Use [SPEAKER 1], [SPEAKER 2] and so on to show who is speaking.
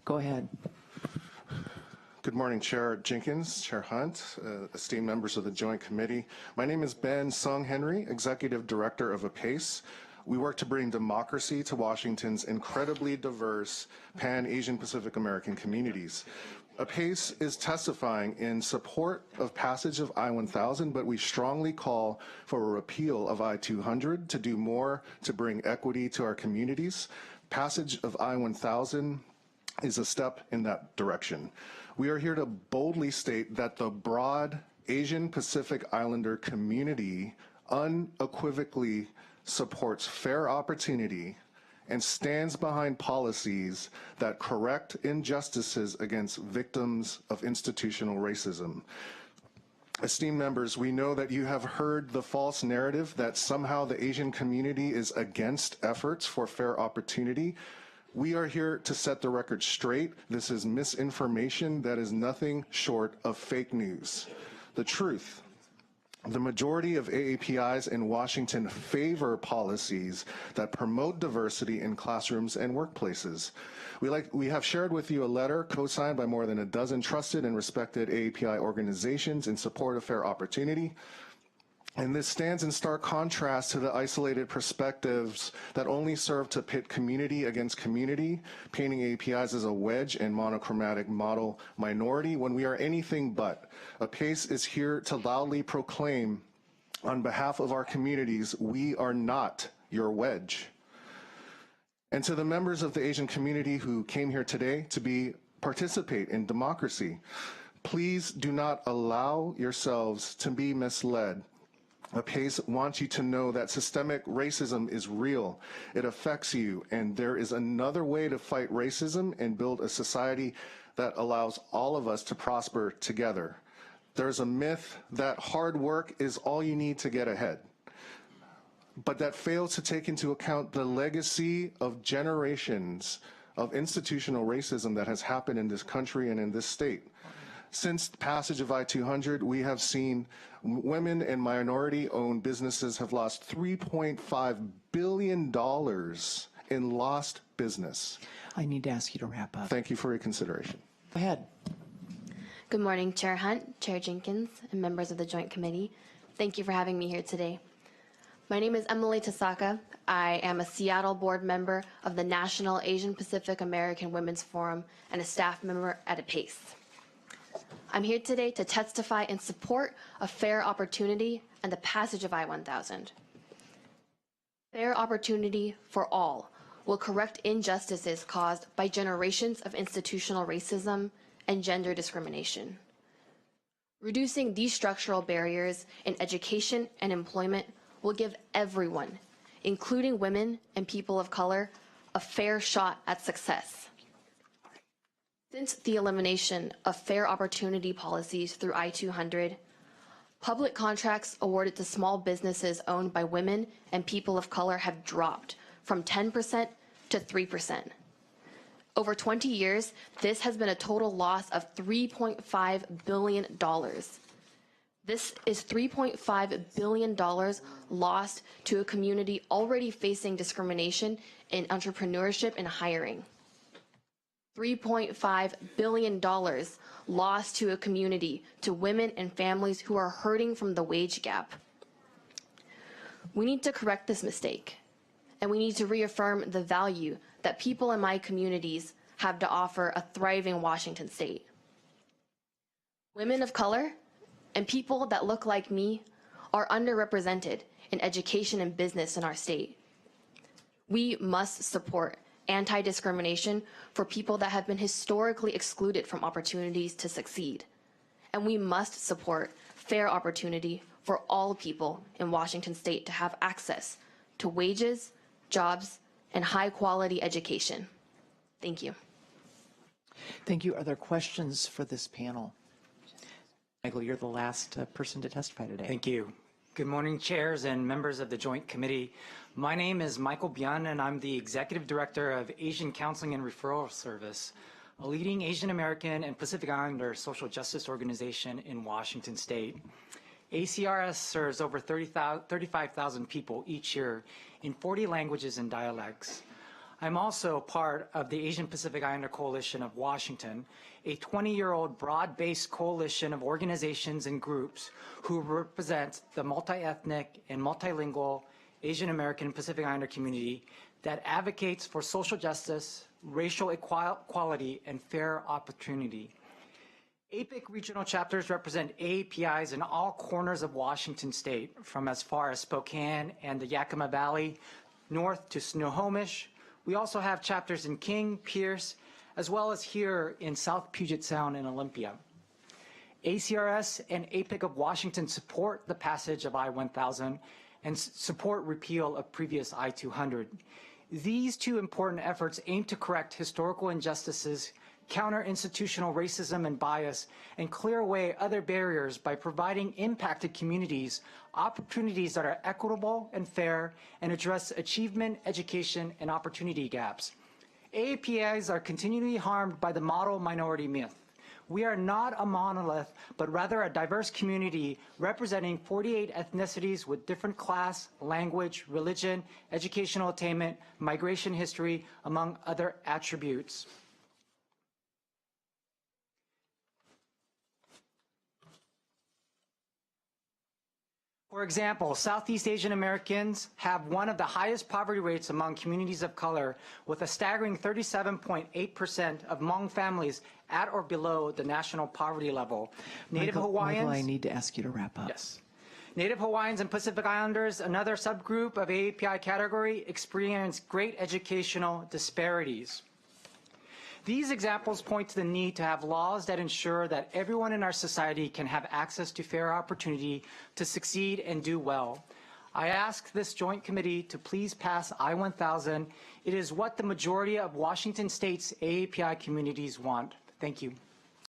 [SPEAKER 1] Go ahead.
[SPEAKER 2] Good morning, Chair Jenkins, Chair Hunt, esteemed members of the Joint Committee. My name is Ben Sung Henry, Executive Director of APACE. We work to bring democracy to Washington's incredibly diverse Pan-Asian Pacific American communities. APACE is testifying in support of passage of I-1000, but we strongly call for a repeal of I-200 to do more to bring equity to our communities. Passage of I-1000 is a step in that direction. We are here to boldly state that the broad Asian Pacific Islander community unequivocally supports fair opportunity and stands behind policies that correct injustices against victims of institutional racism. Esteemed members, we know that you have heard the false narrative that somehow the Asian community is against efforts for fair opportunity. We are here to set the record straight. This is misinformation that is nothing short of fake news. The truth: the majority of AAPIs in Washington favor policies that promote diversity in classrooms and workplaces. We have shared with you a letter co-signed by more than a dozen trusted and respected AAPI organizations in support of fair opportunity. And this stands in stark contrast to the isolated perspectives that only serve to pit community against community, painting APIs as a wedge and monochromatic model minority when we are anything but. APACE is here to loudly proclaim on behalf of our communities, we are not your wedge. And to the members of the Asian community who came here today to participate in democracy, please do not allow yourselves to be misled. APACE wants you to know that systemic racism is real. It affects you, and there is another way to fight racism and build a society that allows all of us to prosper together. There's a myth that hard work is all you need to get ahead, but that fails to take into account the legacy of generations of institutional racism that has happened in this country and in this state. Since the passage of I-200, we have seen women and minority-owned businesses have lost $3.5 billion in lost business.
[SPEAKER 1] I need to ask you to wrap up.
[SPEAKER 2] Thank you for your consideration.
[SPEAKER 1] Go ahead.
[SPEAKER 3] Good morning, Chair Hunt, Chair Jenkins, and members of the Joint Committee. Thank you for having me here today. My name is Emily Tasaka. I am a Seattle board member of the National Asian Pacific American Women's Forum and a staff member at APACE. I'm here today to testify in support of fair opportunity and the passage of I-1000. Fair opportunity for all will correct injustices caused by generations of institutional racism and gender discrimination. Reducing these structural barriers in education and employment will give everyone, including women and people of color, a fair shot at success. Since the elimination of fair opportunity policies through I-200, public contracts awarded to small businesses owned by women and people of color have dropped from 10% to 3%. Over 20 years, this has been a total loss of $3.5 billion. This is $3.5 billion lost to a community already facing discrimination in entrepreneurship and hiring. $3.5 billion lost to a community, to women and families who are hurting from the wage gap. We need to correct this mistake, and we need to reaffirm the value that people in my communities have to offer a thriving Washington state. Women of color and people that look like me are underrepresented in education and business in our state. We must support anti-discrimination for people that have been historically excluded from opportunities to succeed. And we must support fair opportunity for all people in Washington state to have access to wages, jobs, and high-quality education. Thank you.
[SPEAKER 1] Thank you. Are there questions for this panel? Michael, you're the last person to testify today.
[SPEAKER 4] Thank you. Good morning, chairs and members of the Joint Committee. My name is Michael Byun, and I'm the Executive Director of Asian Counseling and Referral Service, a leading Asian American and Pacific Islander social justice organization in Washington state. ACRS serves over 35,000 people each year in 40 languages and dialects. I'm also part of the Asian Pacific Islander Coalition of Washington, a 20-year-old broad-based coalition of organizations and groups who represent the multi-ethnic and multilingual Asian American and Pacific Islander community that advocates for social justice, racial equality, and fair opportunity. APIC regional chapters represent AAPIs in all corners of Washington state, from as far as Spokane and the Yakima Valley, north to Snohomish. We also have chapters in King, Pierce, as well as here in South Puget Sound and Olympia. ACRS and APIC of Washington support the passage of I-1000 and support repeal of previous I-200. These two important efforts aim to correct historical injustices, counter institutional racism and bias, and clear away other barriers by providing impacted communities opportunities that are equitable and fair and address achievement, education, and opportunity gaps. AAPIs are continually harmed by the model minority myth. We are not a monolith, but rather a diverse community representing 48 ethnicities with different class, language, religion, educational attainment, migration history, among other attributes. For example, Southeast Asian Americans have one of the highest poverty rates among communities of color, with a staggering 37.8% of Hmong families at or below the national poverty level. Native Hawaiians.
[SPEAKER 1] Michael, I need to ask you to wrap up.
[SPEAKER 4] Yes. Native Hawaiians and Pacific Islanders, another subgroup of AAPI category, experience great educational disparities. These examples point to the need to have laws that ensure that everyone in our society can have access to fair opportunity to succeed and do well. I ask this joint committee to please pass I-1000. It is what the majority of Washington state's AAPI communities want. Thank you.